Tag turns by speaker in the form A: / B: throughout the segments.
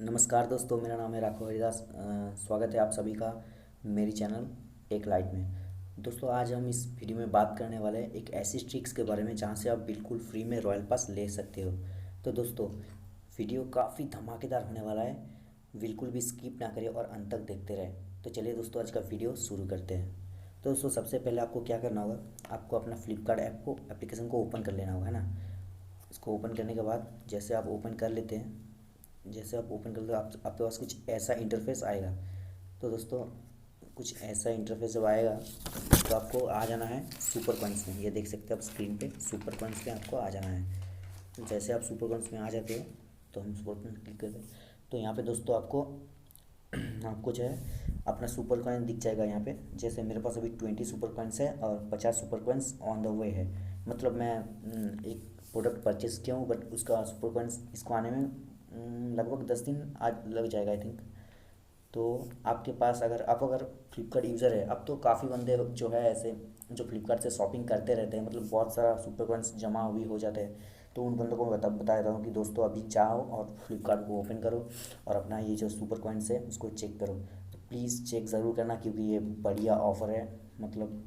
A: नमस्कार दोस्तों, मेरा नाम है राघव हरिदास। स्वागत है आप सभी का मेरी चैनल एक लाइट में। दोस्तों, आज हम इस वीडियो में बात करने वाले हैं एक ऐसी ट्रिक्स के बारे में जहां से आप बिल्कुल फ्री में रॉयल पास ले सकते हो। तो दोस्तों, वीडियो काफ़ी धमाकेदार होने वाला है, बिल्कुल भी स्किप ना करें और अंत तक देखते रहें। तो चलिए दोस्तों, आज का वीडियो शुरू करते हैं। तो दोस्तों, सबसे पहले आपको क्या करना होगा, आपको अपना फ्लिपकार्ट एप्लीकेशन को ओपन कर लेना होगा, है ना। इसको ओपन करने के बाद जैसे आप ओपन कर लेते हैं, जैसे आप ओपन करते हो आपके पास कुछ ऐसा इंटरफेस आएगा। तो दोस्तों, कुछ ऐसा इंटरफेस जब आएगा तो आपको आ जाना है सुपर कॉइन्स में। ये देख सकते हैं आप स्क्रीन पे, सुपर कॉइन्स में आपको आ जाना है। तो जैसे आप सुपर कॉइन्स में आ जाते हो तो हम सुपर कॉइन्स क्लिक करते हैं। तो यहाँ पे दोस्तों आपको आपको जो है अपना सुपर कॉइन दिख जाएगा यहाँ पे। जैसे मेरे पास अभी 20 सुपर कॉइन्स है और 50 super coins on the way है। मतलब मैं एक प्रोडक्ट परचेस किया हूँ, बट उसका सुपर कॉइन्स इसको आने में लगभग 10 दिन आज लग जाएगा आई थिंक। तो आपके पास अगर फ्लिपकार्ट यूज़र है, अब तो काफ़ी बंदे जो है ऐसे जो फ्लिपकार्ट से शॉपिंग करते रहते हैं, मतलब बहुत सारा सुपर कॉइन्स जमा हुई हो जाते हैं। तो उन बंदों को मैं बता देता हूँ कि दोस्तों अभी जाओ और फ्लिपकार्ट को ओपन करो और अपना ये जो सुपर कॉइन्स है उसको चेक करो। तो प्लीज़ चेक ज़रूर करना, क्योंकि ये बढ़िया ऑफ़र है, मतलब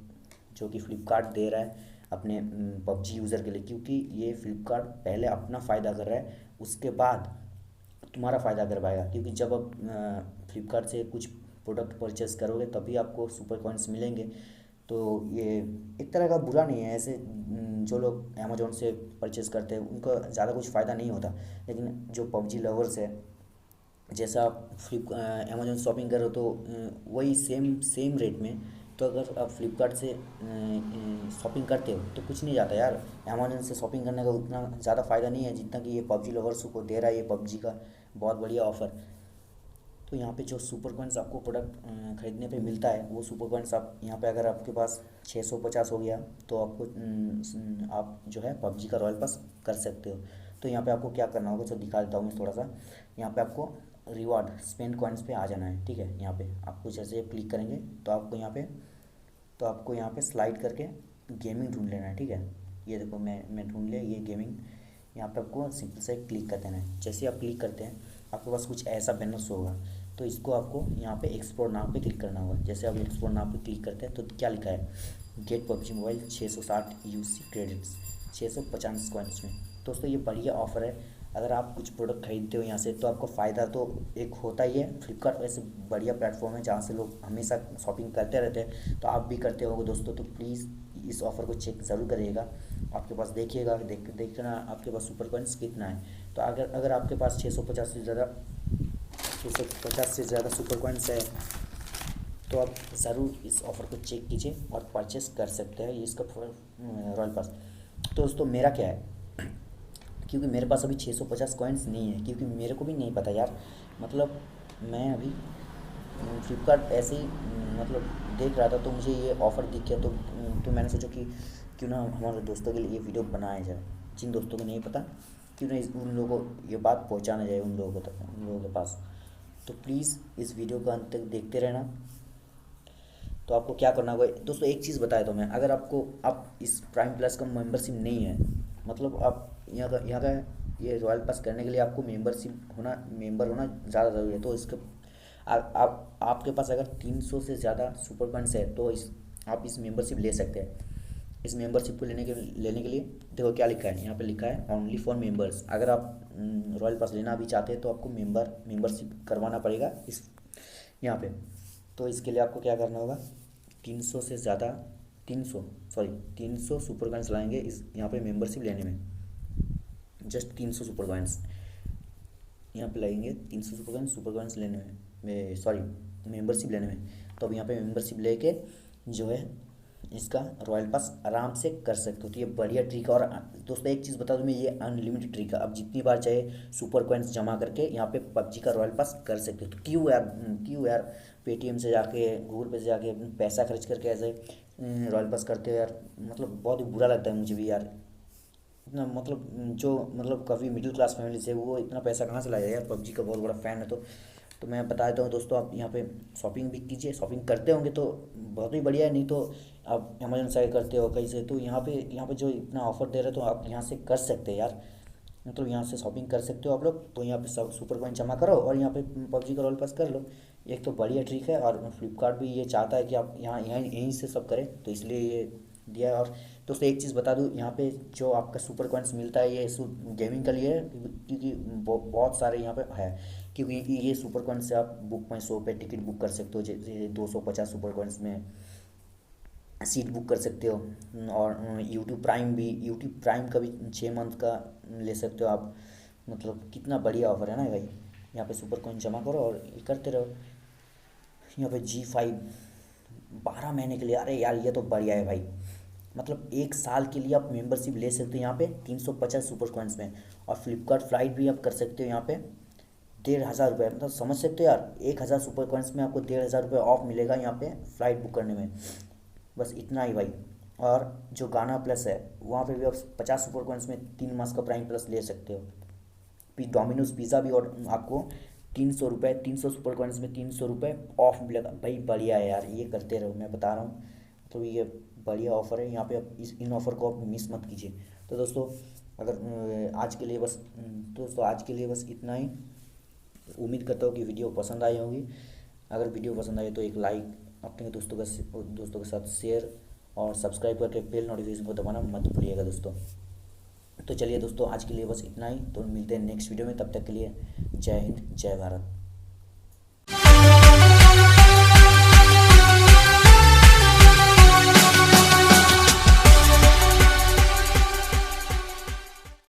A: जो कि फ्लिपकार्ट दे रहा है अपने पबजी यूज़र के लिए। क्योंकि ये फ्लिपकार्ट पहले अपना फ़ायदा कर रहा है, उसके बाद तुम्हारा फ़ायदा करवाएगा। क्योंकि जब आप फ्लिपकार्ट से कुछ प्रोडक्ट परचेस करोगे तभी आपको सुपर कॉइन्स मिलेंगे। तो ये एक तरह का बुरा नहीं है। ऐसे जो लोग अमेजोन से परचेस करते हैं उनका ज़्यादा कुछ फ़ायदा नहीं होता, लेकिन जो पबजी लवर्स है, जैसा आप अमेजोन शॉपिंग करो तो वही सेम सेम रेट में। तो अगर आप फ्लिपकार्ट से शॉपिंग करते हो तो कुछ नहीं जाता यार। अमेजोन से शॉपिंग करने का उतना ज़्यादा फ़ायदा नहीं है जितना कि ये पबजी लवर्स को दे रहा है, ये पबजी का बहुत बढ़िया ऑफ़र। तो यहाँ पे जो सुपर कॉइन्स आपको प्रोडक्ट ख़रीदने पे मिलता है, वो सुपर कॉइन्स आप यहाँ पे अगर आपके पास 650 हो गया तो आपको आप जो है पबजी का रॉयल पास कर सकते हो। तो यहाँ पे आपको क्या करना होगा, तो दिखा देता हूँ मैं थोड़ा सा। यहाँ पे आपको रिवॉर्ड स्पेंड कॉइन्स पे आ जाना है, ठीक है। यहाँ पे आपको जैसे क्लिक करेंगे तो आपको यहाँ पे स्लाइड करके गेमिंग ढूंढ लेना है, ठीक है। ये देखो मैं ढूंढ लिया ये गेमिंग। यहाँ पे आपको सिंपल से क्लिक कर देना है। जैसे आप क्लिक करते हैं आपके पास कुछ ऐसा बैनर शो होगा। तो इसको आपको यहाँ पे एक्सप्लोर नाउ पे क्लिक करना होगा। जैसे आप एक्सप्लोर नाउ पे क्लिक करते हैं तो क्या लिखा है, get PUBG mobile 660 UC credits 650 coins में। दोस्तों, ये बढ़िया ऑफर है। अगर आप कुछ प्रोडक्ट खरीदते हो यहाँ से तो आपको फ़ायदा तो एक होता ही है। फ्लिपकार्ट वैसे बढ़िया प्लेटफॉर्म है जहाँ से लोग हमेशा शॉपिंग करते रहते हैं, तो आप भी करते होगे दोस्तों। तो प्लीज़ इस ऑफ़र को चेक ज़रूर करिएगा। आपके पास देखिएगा, देखना आपके पास सुपर कॉइन्स कितना है। तो अगर आपके पास 650 से ज़्यादा सुपर कॉइन्स है तो आप ज़रूर इस ऑफ़र को चेक कीजिए और परचेस कर सकते हैं इसका रॉयल पास। तो दोस्तों, मेरा क्या है, क्योंकि मेरे पास अभी 650 कॉइन्स नहीं है, क्योंकि मेरे को भी नहीं पता यार। मतलब मैं अभी फ्लिपकार्ट ऐसे ही मतलब देख रहा था तो मुझे ये ऑफ़र दिख गया। तो मैंने सोचा कि क्यों ना हमारे दोस्तों के लिए ये वीडियो बनाया जाए। जिन दोस्तों को नहीं पता, क्यों ना उन लोगों को ये बात पहुंचाना जाए, उन लोगों तक, उन लोगों के पास। तो प्लीज़ इस वीडियो को अंत तक देखते रहना। तो आपको क्या करना होगा दोस्तों, एक चीज़ बताया तो मैं, अगर आप इस प्राइम प्लस का मेंबरशिप नहीं है, मतलब आप यहाँ का ये रॉयल पास करने के लिए आपको मेंबर होना ज़्यादा ज़रूरी है। तो इसके आपके पास अगर 300 से ज़्यादा सुपर कॉइन्स है तो आप इस मेंबरशिप ले सकते हैं। इस मेंबरशिप को लेने के लिए देखो क्या लिखा है, यहाँ पे लिखा है ओनली फॉर मेंबर्स। अगर आप रॉयल पास लेना भी चाहते हैं तो आपको मेंबरशिप करवाना पड़ेगा इस यहाँ पे। तो इसके लिए आपको क्या करना होगा, 300 से ज़्यादा 300 सुपर कॉइन्स लाएंगे इस यहाँ पे मेंबरशिप लेने में। जस्ट 300 सुपर कॉइन्स यहाँ पे लगेंगे, 300 सुपर कॉइन्स लेने में, सॉरी मेंबरशिप लेने में। तो अब यहाँ पे मेंबरशिप लेके जो है इसका रॉयल पास आराम से कर सकते हो। तो ये बढ़िया ट्रिक है। और दोस्तों, एक चीज़ बता दूँ मैं, ये अनलिमिटेड ट्रिक है। अब जितनी बार चाहे सुपर कॉइन्स जमा करके यहाँ पे पबजी का रॉयल पास कर सकते हो। तो क्यों यार पेटीएम से जाके, गूगल पे से जाके पैसा खर्च करके ऐसे रॉयल पास करते हो यार। मतलब बहुत ही बुरा लगता है मुझे भी यार। इतना मतलब काफ़ी मिडिल क्लास फैमिली से वो इतना पैसा कहाँ से लाएगा यार। पबजी का बहुत बड़ा फ़ैन है। तो मैं बता देता हूँ दोस्तों, आप यहाँ पे शॉपिंग भी कीजिए। शॉपिंग करते होंगे तो बहुत ही बढ़िया है, नहीं तो आप अमेजन से करते हो कहीं से, तो यहाँ पे जो इतना ऑफर दे रहे हो तो आप यहाँ से कर सकते हैं यार। मतलब यहाँ से शॉपिंग कर सकते हो आप लोग। तो यहाँ पे सब सुपर कॉइन जमा करो और यहाँ पे पबजी का रॉयल पास कर लो। एक तो बढ़िया ट्रिक है, और फ्लिपकार्ट भी ये चाहता है कि आप यहाँ यहाँ यहीं से सब करें, तो इसलिए ये दिया है। और दोस्तों एक चीज़ बता दूँ, यहाँ पे जो आपका सुपर कॉइन्स मिलता है ये गेमिंग के लिए है, क्योंकि बहुत सारे यहाँ पे है। क्योंकि ये सुपर कॉइन्स से आप बुक माई शो पे टिकट बुक कर सकते हो, जैसे 250 सुपर कॉइन्स में सीट बुक कर सकते हो। और यूट्यूब प्राइम का भी 6 मंथ का ले सकते हो आप। मतलब कितना बढ़िया ऑफर है ना भाई। यहाँ पे सुपर कॉइन जमा करो और ये करते रहो। यहाँ पे G5 12 महीने के लिए, अरे यार ये तो बढ़िया है भाई। मतलब 1 साल के लिए आप मेंबरशिप ले सकते हो यहाँ पे 350 सुपर कॉइन्स में। और फ्लिपकार्ट फ्लाइट भी आप कर सकते हो यहाँ पे 1,500 रुपये। मतलब समझ सकते हो यार, 1,000 सुपर कॉइन्स में आपको 1,500 रुपये ऑफ मिलेगा यहाँ पे फ्लाइट बुक करने में। बस इतना ही भाई। और जो गाना प्लस है वहाँ पे भी आप 50 सुपर कॉइन्स में 3 मास का प्राइम प्लस ले सकते हो। डोमिनोज पिज़्ज़ा भी, और आपको 300 रुपये, 300 सुपर कॉइन्स में 300 रुपये ऑफ मिलेगा भाई। बढ़िया है यार, ये करते रहो, मैं बता रहा हूँ। तो ये बढ़िया ऑफ़र है यहाँ पे, आप इन ऑफ़र को आप मिस मत कीजिए। तो दोस्तों अगर आज के लिए बस दोस्तों आज के लिए बस इतना ही। उम्मीद करता हूँ कि वीडियो पसंद आई होगी। अगर वीडियो पसंद आए तो एक लाइक, अपने दोस्तों के साथ शेयर, और सब्सक्राइब करके बेल नोटिफिकेशन को दबाना मत भूलिएगा दोस्तों। तो चलिए दोस्तों, आज के लिए बस इतना ही। तो मिलते हैं नेक्स्ट वीडियो में, तब तक के लिए जय हिंद, जय भारत।